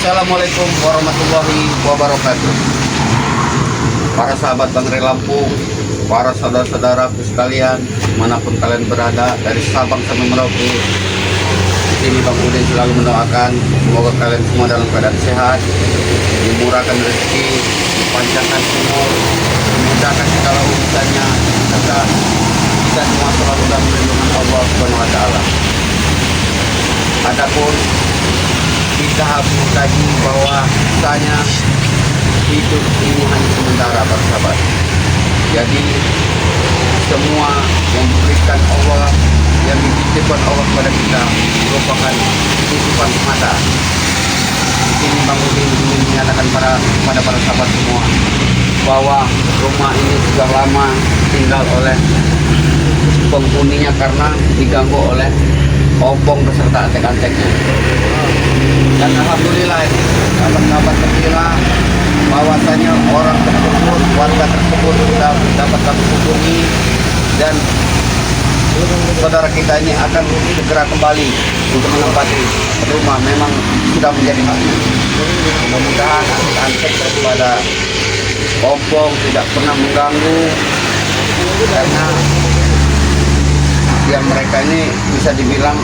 Assalamualaikum warahmatullahi wabarakatuh. Para sahabat Bangrai Lampung, para saudara-saudaraku sekalian, manapun kalian berada, dari Sabang sampai Merauke, di sini Bang Udin selalu mendoakan semoga kalian semua dalam keadaan sehat, dimurahkan rezeki, dipanjangkan umur, dimudahkan segala urusannya, serta kita semua selalu dalam perlindungan Allah Subhanahu wa Ta'ala. Adapun kita harus mengkaji bahwa misalnya hidup ini hanya sementara, para sahabat. Jadi semua yang diberikan Allah, yang dititipkan Allah kepada kita merupakan titipan semata. Di sini Bang Udin ingin menyatakan pada para sahabat semua bahwa rumah ini sudah lama tinggal oleh penghuninya karena diganggu oleh obong beserta antek-anteknya. Dan alhamdulillah sahabat-sahabat terkira bahwasanya orang tersebut, warga tersebut sudah dapat kami hubungi dan saudara kita ini akan segera kembali untuk menempati rumah. Memang sudah menjadi haknya. Mudah-mudahan antek daripada obong tidak pernah mengganggu, karena yang mereka ini bisa dibilang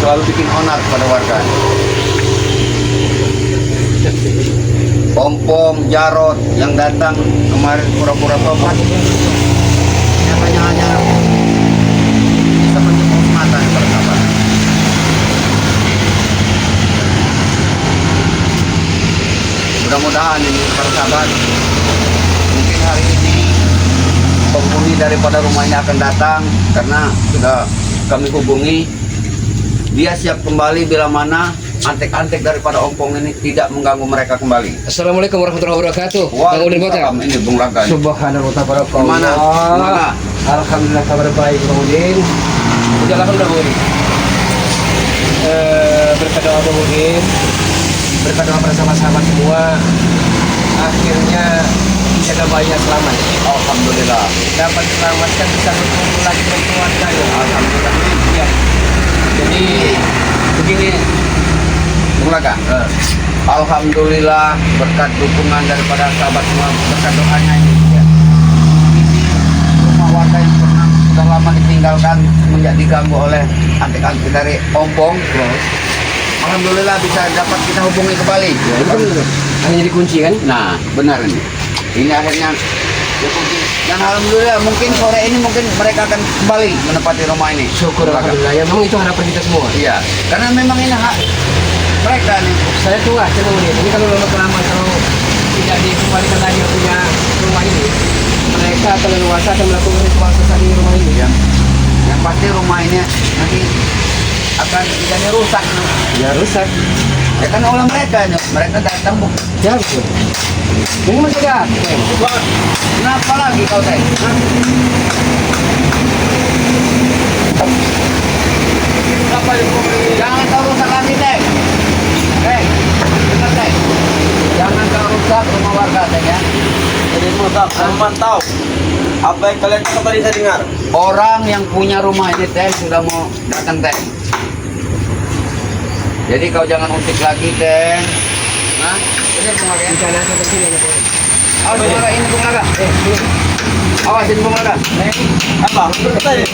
selalu bikin onar kepada warga. Pompong, Jarot yang datang kemarin pura-pura tobat, nyatanya hanya bisa menjemput mata para sahabat. Mudah-mudahan ini para sahabat, mungkin hari ini penghuni daripada rumah ini akan datang, karena sudah kami hubungi. Dia siap kembali bila mana antek-antek daripada ompong ini tidak mengganggu mereka kembali. Assalamualaikum warahmatullahi wabarakatuh. Bang Udin Botak. Ini Bung Lagan. Subhanallah tabarakallah. Mana? Mana? Alhamdulillah kabar baik Bang Udin. Udah alhamdulillah Bang Udin. Berkat doa Bang Udin, berkat doa para sahabat-sahabat semua, akhirnya kita banyak selamat. Alhamdulillah. Dapat selamatkan, bisa berkumpul lagi dengan keluarga. Alhamdulillah. Ya. Jadi begini Bung Lagan. Alhamdulillah berkat dukungan daripada sahabat semua, berkat doanya ini. Ya. Ini rumah warga yang pernah sudah lama ditinggalkan semenjak diganggu oleh antek-antek dari ompong. Alhamdulillah bisa dapat kita hubungi kembali. Ya, itu hanya dikunci kan? Nah, benar ini. Ini akhirnya dikunci. Dan alhamdulillah mungkin sore ini mungkin mereka akan kembali menempati rumah ini. Syukur alhamdulillah. Ya memang itu harapan kita semua. Iya, karena memang ini hak mereka nih. Saya tuh nggak cenderung nih. Ini kalau lama kelamaan kalau tidak dikembalikan lagi punya rumah ini, mereka akan leluasa akan melakukan ritual sesat di rumah ini. Ya. Yang pasti rumah ini nanti akan jadi rusak. Ya rusak. Ya kan oleh mereka datang bu. Ya betul. Ini masih ada. Kenapa lagi kau teh? Jangan kau rusak lagi teh. Dengar teh. Jangan kau rusak rumah warga teh ya. Jadi Musa, saya memantau apa yang kalian cakap tadi saya dengar. Orang yang punya rumah ini teh sudah mau datang teh. Jadi kau jangan usik lagi teh. Nah, benar Bung Laga. Rencana aja begini ya. Awas Bung Laga, ini Bung Laga. Awasin Bung Laga. Apa? Tadi.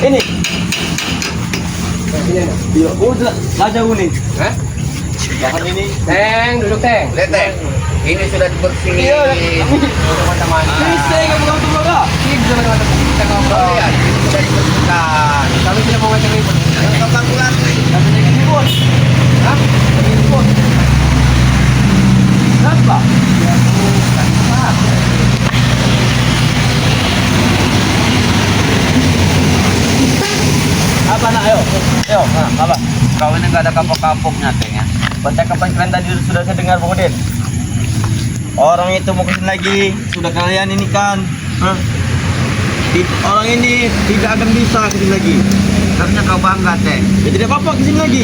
Ini. Iya, udah aja unik. Hah? Jangan ini. Teng, duduk Teng. Lihat teh. Ini sudah dibersih. Iya, Teman-teman. Ini saya nggak bukan tuh Baga. Ini sudah teman-teman kita ngobrol. Lihat, ini sudah dibersihkan. Kami sudah mau ngecek ribut. Tentang bulan. Katanya gini bos. Hah? Gini bos. Kenapa? Apa nak? Ayo, ayo. Nah, apa? Kau ini nggak ada kapok-kapoknya teh ya. Percakapan kalian tadi sudah saya dengar Bang Udin. Orang itu mau kesini lagi, sudah kalian ini kan. Hah? Orang ini tidak akan bisa kesini lagi. Harusnya kau bangga teh. Ya tidak apa-apa kesini lagi.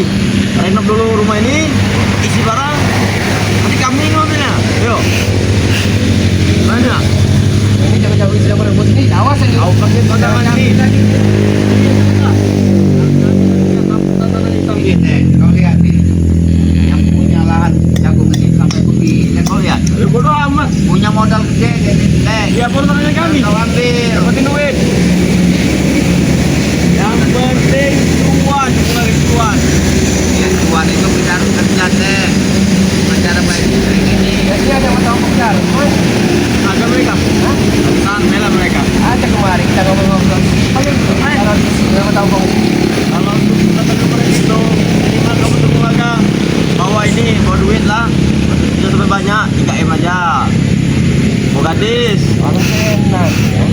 Renov dulu rumah ini, isi barang. Nanti kami ngambilnya. Ayo. Mana? Ini jangan jauh sudah berebut ini. Awas ini. Kau pakai pandangan ini. Ini teh, kau lihat nih. Yang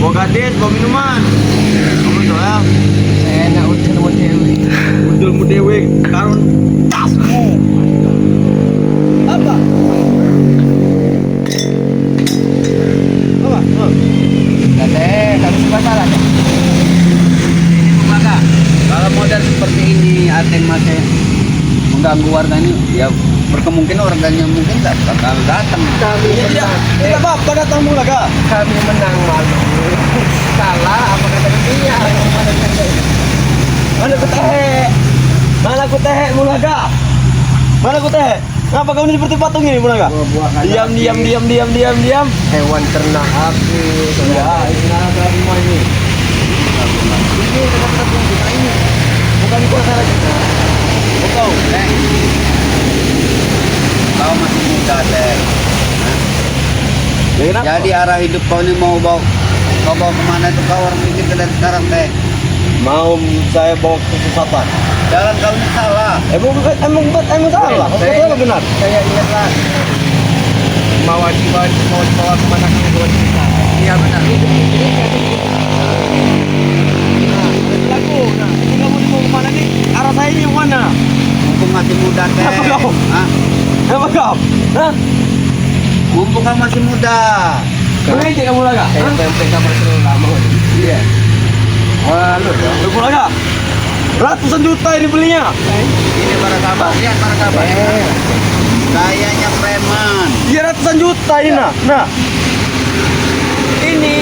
bawa gadis, bawa minuman. Kamu itu ya. Enak udah mau dewe. Udulmu dewe karun tasmu. Apa? Apa? Kate, kamu suka salah kan? Ini pembaga. Kalau model seperti ini Ateng masih mengganggu warganya, ya berkemungkinan warganya mungkin nggak bakal datang. Kami Ya, tidak, menang. tidak apa-apa datang mula kak. Kami menang malu. Salah apa kata dia? Mana ku teh? Mana ku teh mula kak? Mana ku teh? Kenapa kau ini seperti patung ini mula kak? Buah-buahan Diam, api. diam. Hewan ternak api. Ya, ini ada semua ini. Ini tempat kita ini. Bukan kuasa lagi. Betul. Kau masih muda Teng. Ya, kenapa? Jadi arah hidup kau ini mau kau bawa kemana itu kau harus mikir dari sekarang Teng. Mau saya bawa ke kesesatan. Jalan kau ini salah. Emang salah. Saya benar. Saya ingatlah. Mau dibawa kemana kamu bawa kita? Iya benar. Laku. Nah, ini kamu mau kemana nih? Arah saya ini mana? Mumpung masih muda Teng. Apa kau? Hah? Apa kau? Hah? Mumpung kau masih muda. Mengejek kamu laga? Saya pempek kamar terlalu lama. Iya. Wah, lu ya. Kamu laga? Ratusan juta ini belinya. Ini para sahabat, lihat para sahabat. Kayaknya preman. Iya ratusan juta ini nah. Nah. Ini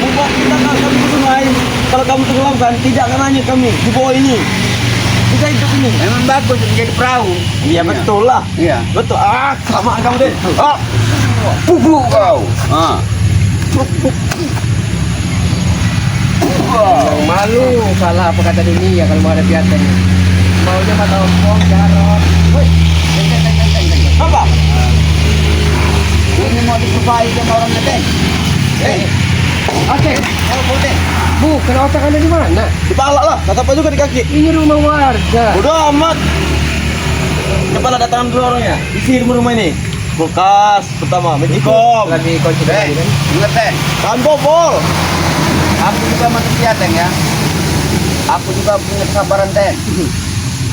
membuat kita kalau kami ke sungai, kalau kamu tenggelamkan tidak akan hanya kami di bawah ini. Kita hidup ini. Memang bagus menjadi perahu. Iya betul lah. Iya. Betul. Ah, kelamaan kamu deh. Ah. Bubuk kau. Ah. Yang malu salah apa kata dunia kalau mau ada piatan. Maunya mata ompong, jarot. Woi, teng. Apa? Ini mau disupai sama orang Teng. Oke. Oh, boleh. Bu, kena otak anda di mana? Di pala lah. Kata apa juga di kaki. Ini rumah warga. Udah amat. Cepatlah datang dulu orangnya. Isi rumah ini. Kulkas pertama, magicom. Lagi kunci lagi kan? Ingat Teng. Kan bobol. Aku juga manusia Teng ya. Aku juga punya kesabaran Teng.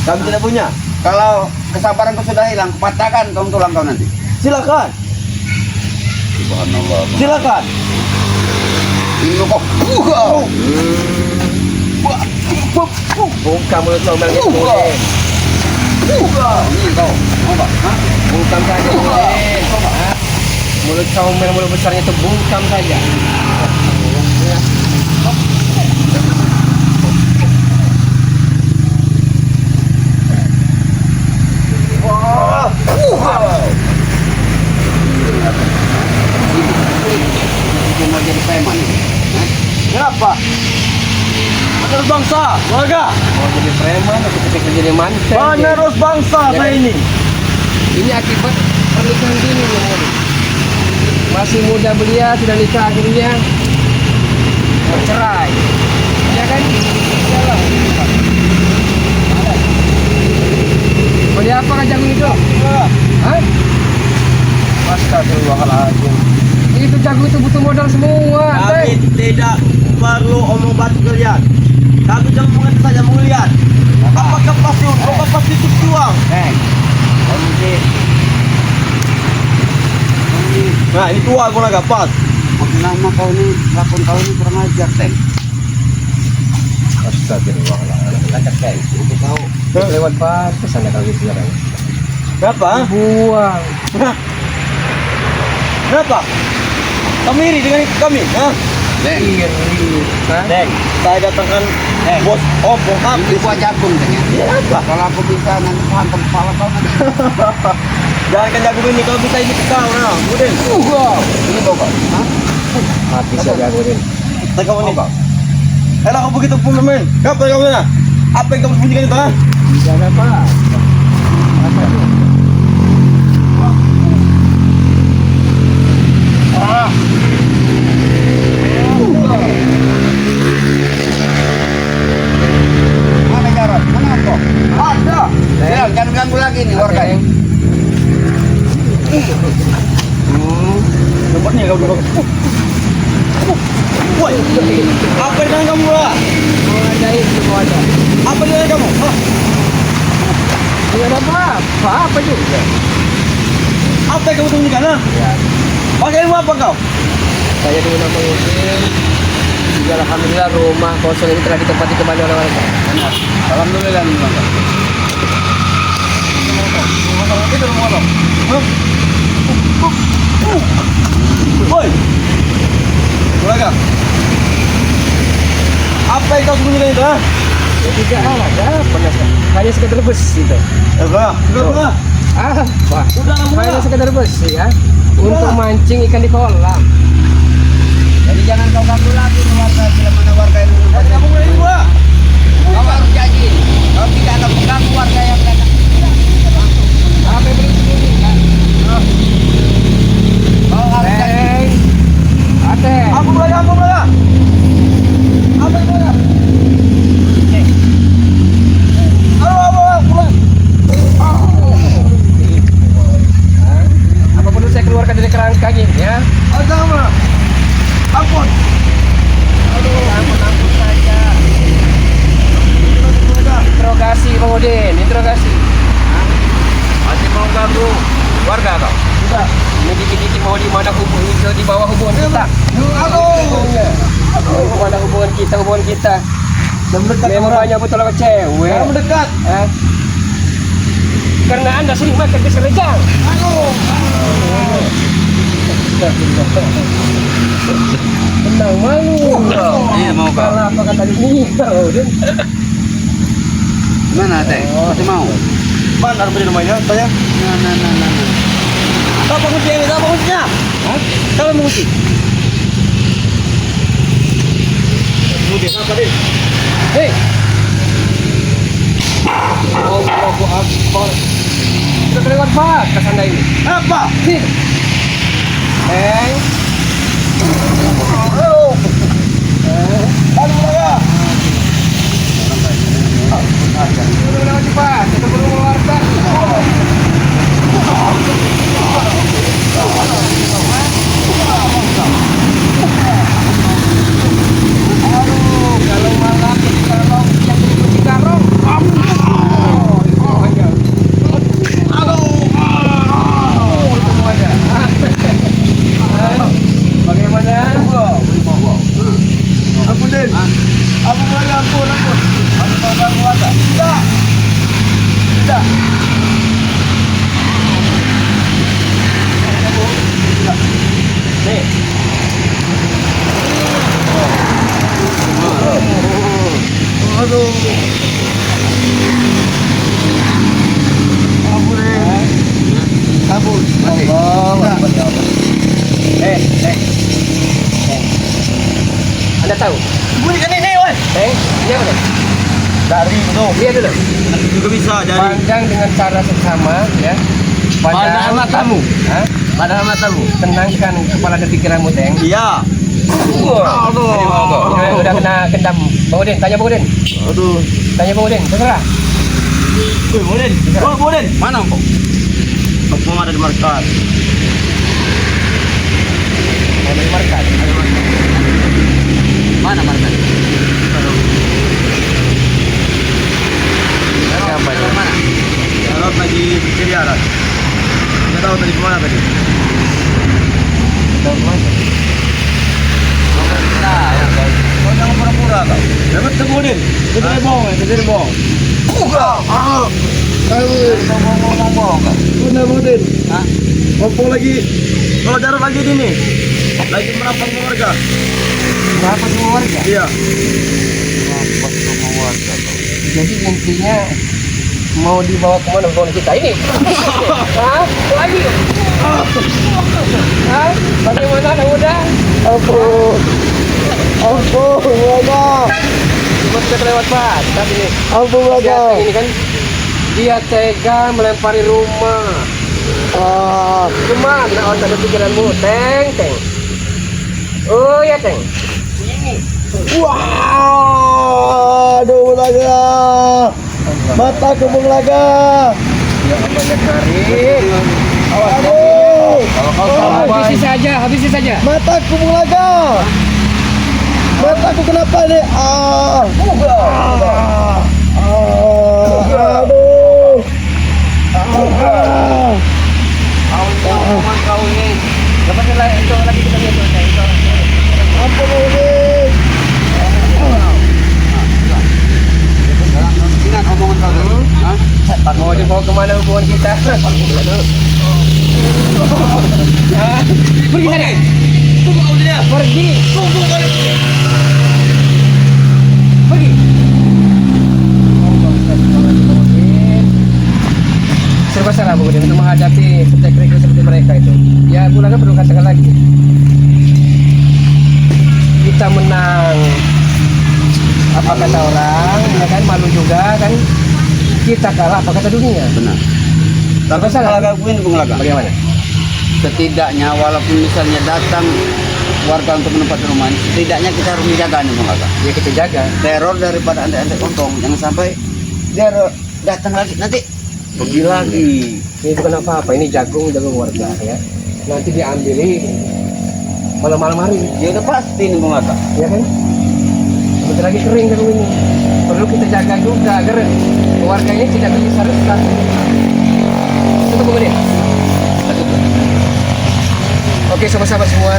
Kami tidak punya. Kalau kesabaranku sudah hilang, patahkan kau tulang kau nanti. Silakan. Subhanallah. Silakan. Ini kok. Kau. Bukan mulut comel gitu boleh. Ini kau. Mau apa? Hah? Bungkam saja boleh. Hah? Mulut comel, mulut besarnya itu bungkam saja. Wah. Ini mau jadi preman ini. Hah? Kenapa? Penerus bangsa, warga. Mau jadi preman, aku ketika jadi mantan. Penerus bangsa Ya. saya ini. Ini akibat pernikahan dini yang muda. Masih muda belia, sudah nikah akhirnya bercerai. Ya kan? Iyalah. Beli apa kan jagung itu? Hah? Astagfirullahaladzim. Itu jagung itu butuh modal semua. Kami tidak perlu omong batu kalian. Kami cuma mengerti saja mau lihat. Apakah pasti itu uang? Teng. Kau nanti Nah ini tua aku nggak pas. makin lama kau ini, lakon kau ini kurang ajar Teng. Astagfirullahaladzim. Lancar kayak itu tahu. Lewat batas anda kalau gitu sekarang. Kenapa? Buang. Kenapa? Kamu iri dengan kami? Hah? Teng. Iri. Hah? Dek, saya datangkan bos bokap. Ini buah jagung Teng ya. Iya apa? Kalau aku bisa nanti hantam kepala kau nanti. Jangan kan jago ini kalau bisa ini ke kau nah. Kemudian. Wow. Ini kau kau. Hah? Mati saya jagoin. Tengok kamu nih. Elah kau begitu pun bermain. Apa yang kamu sana? Apa yang kamu sembunyikan itu? Ha? Tidak ada apa. Apa itu? Ah. Mana jarak? Mana apa? Ada. Sial, jangan ganggu lagi nih warga. Teng. Tempatnya kau dulu. Woi, apa dengan kamu lah? Mau ngadain semua ada. Apa dengan kamu? Hah? Tidak ada apa juga. Apa yang kamu sembunyikan? Ha? Ya, Pakai ilmu apa kau? saya dengan nama Udin. Ya, alhamdulillah rumah kosong ini telah ditempati kembali oleh warga. Benar. Alhamdulillah memang. Itu rumah kau. Hah? Woi, Bulaga. Apa yang kau sembunyikan itu? Ha? Ya, tidak ada pernah. Hanya sekedar besi itu. Sudah, sudah. Apa? Udah, Hanya sekedar besi ya. Untuk mancing ikan di kolam. Jadi jangan kau ganggu lagi warga bila mana warga yang Nanti kamu mulai gua. kau harus janji. Kau tidak akan mengganggu warga yang datang. Apa yang bersembunyi kan? Kau harus janji. Ate. Aku Bulaga, aku Bulaga. Apa yang Bulaga? Apa perlu saya keluarkan dari kerangka ini ya? Agama. Ampun. Ampun saja. Interogasi Bang Udin, interogasi. Masih mau ganggu warga kau? Sudah. Ini dikit-dikit mau di mana hubungan itu di bawah hubungan kita. Di mana hubungan kita. Memang banyak betul sama cewek. Jangan mendekat. Hah? Karena Anda sering makan pisang rejang. Tenang malu. Iya mau kau. Salah apa kata ini? Mana teh? Masih mau? Mana harus beli rumahnya? Tanya. Nah. Apa kuncinya ini? Apa kuncinya? Hah? Kalau mengunci. Kemudian apa deh? Hei. Allahu Akbar. Kita kelewat Pak ke sana ini. Apa? Sini. Halo. Halo Bulaga. Turun lewat cepat. Kita perlu mengeluarkan. Kalau malam jadi kalau yang jadi kunci karung. Bagaimana? Ampun Den. Ampun Bulaga, ampun. Aku mau ganggu warga. Tidak. Tidak. Nih. Aduh. Ampun Den. Ampun. Masih. Anda tahu? Bunyikan ini, woi. Ini apa nih? Dari itu. Lihat dulu. Juga bisa dari. Pandang dengan cara seksama ya. Pandang matamu. Hah? Padahal matamu. Tenangkan kepala dan pikiranmu, Teng. Iya. Udah kena gendam. Bang Udin, tanya Bang Udin. Aduh. Tanya Bang Udin, terserah. Woi, Boden. Oh, Boden. Mana kau? Aku ada di markas. Mau dari markas. Mana markas? Siapa itu? Mana? Jarod lagi cari arah. Nggak tahu tadi kemana tadi. Nah, yang kau. Kau jangan pura-pura kau. Dapat ke Boden. Kita bohong. Buka. Ngomong kau. Benar Boden. Hah? Apa lagi? Kalau Jarod lagi di sini. Lagi merapat keluarga. Berapa semua warga? Iya. Jadi intinya mau dibawa kemana hubungan kita ini? Hah? Lagi? Hah? Bagaimana anak muda? Ampun. Bulaga. Cuma kita kelewat Pak. Tapi ini Ampun Bulaga. ini kan dia tega melempari rumah. Gimana otak dan pikiranmu? Teng. Oh ya Teng. Wah, aduh Bulaga. Mataku Bulaga. Jangan banyak tarik. Aduh. Kalau kau tahu baik. Habisi saja. Mataku Bulaga. Mataku kenapa nih? Aduh. Kau ini. Dapat itu lagi kita lihat itu. Apa ini? Ingat omongan kau. Hah? Mau dibawa kemana hubungan kita? Pergi sana. Tunggu kau dia. Pergi. Tunggu kali. Pergi. Serba salah Bu Udin untuk menghadapi petek-petek seperti mereka itu. Ya Bulaga perlu katakan lagi. Kita menang. Apa kata orang? Ya kan malu juga kan. Kita kalah apa kata dunia? Benar. Tapi Serba salah. laga win Bung Laga. Bagaimana? Setidaknya walaupun misalnya datang warga untuk menempati rumah ini, setidaknya kita harus menjaga nih Bung Laga. Ya kita jaga. Teror daripada antek-antek kontong, jangan sampai dia datang lagi nanti pergi lagi. Ini bukan apa-apa. Ini jagung warga ya. Nanti diambil malam-malam hari. Ya udah pasti nih Bung Laga. Ya kan? Sebentar lagi kering jagung ini. Perlu kita jaga juga agar keluarga ini tidak bisa rusak. Itu kemudian. Oke sahabat-sahabat semua,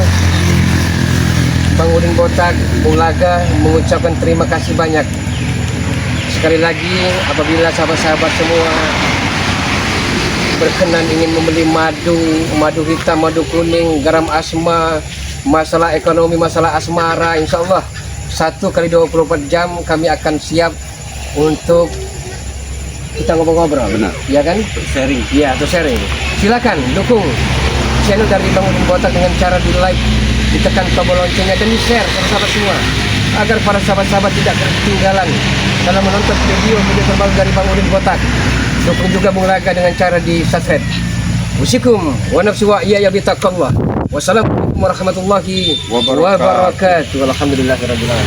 Bang Udin Botak, Bung Laga mengucapkan terima kasih banyak. Sekali lagi apabila sahabat-sahabat semua berkenan ingin membeli madu hitam, madu kuning, garam asma, masalah ekonomi, masalah asmara, insya Allah 1 kali 24 jam kami akan siap untuk kita ngobrol-ngobrol. Benar. Ya kan? Sharing. Ya, atau sharing. Silakan dukung channel dari Bang Udin Botak dengan cara di like, ditekan tombol loncengnya dan di share ke sahabat semua agar para sahabat-sahabat tidak ketinggalan dalam menonton video-video terbaru dari Bang Udin Botak. Dukung juga Bung Laga dengan cara di subscribe. Usikum wa nafsi wa iya bitaqallah. Wassalamualaikum warahmatullahi wabarakatuh. Walhamdulillahirabbil alamin.